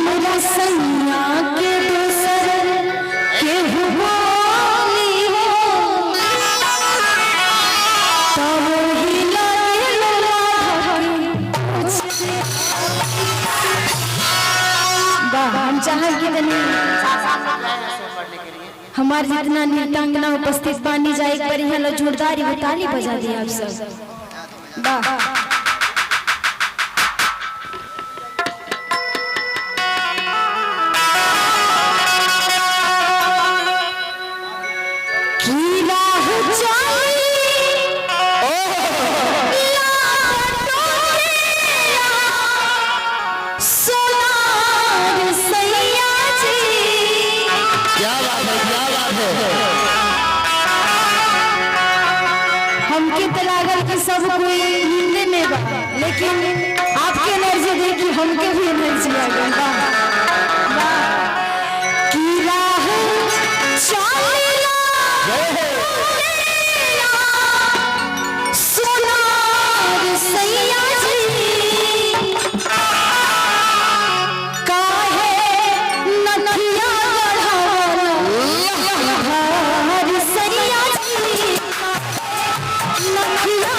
हमरा सैया के दोसर केहू बोली हो तब ही लगेला हम चाहे कि हमारे जितना नृत्यांगना उपस्थित बानी जाए एक बार यहाँ जोरदार ताली बजा दिया आप सब। वाह हमके तो लागल कि सब कोई हिंदी में बा, लेकिन आपके एनर्जी देखी हमके भी एनर्जी आ गया। की राह चलेला सोनार सैया जी काहे नथिया गढ़ावल सैया जी नथिया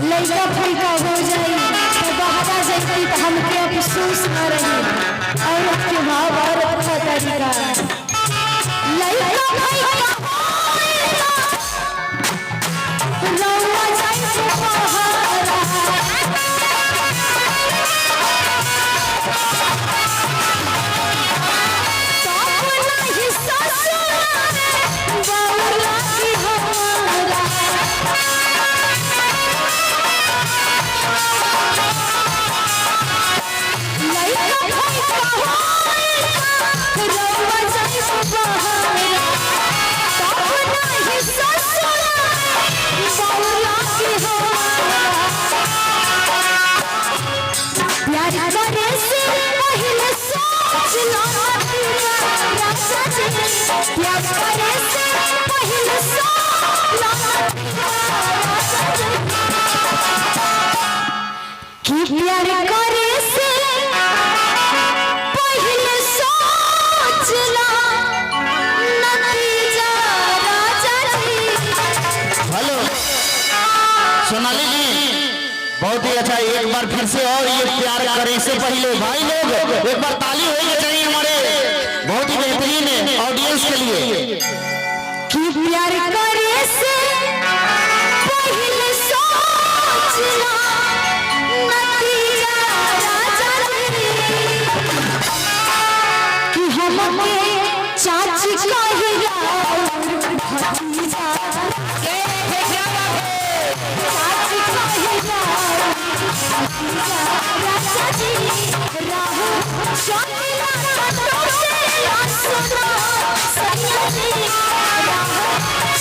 लड़का फैका हो जाए तो बाहर राजा जैसी तो हमके अफसोस न रही औरत के भाव औरत का तरीका लइका भइया रउआ जैसे पहाड़ा सोनाली जी बहुत ही अच्छा। एक बार फिर से और ये प्यार करे से पहले भाई लोग एक बार ताली होनी चाहिए हमारे बहुत ही बेहतरीन ऑडियंस के लिए कि प्यार करे से पहले सोचना नतीजा राजा कि हमके चाची कहिला भतीजा राजा जी राहु चलिया तो से आसना सैया जी राहु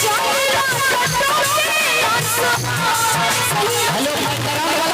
चलिया तो से आसना सैया हेलो भाई करेंगे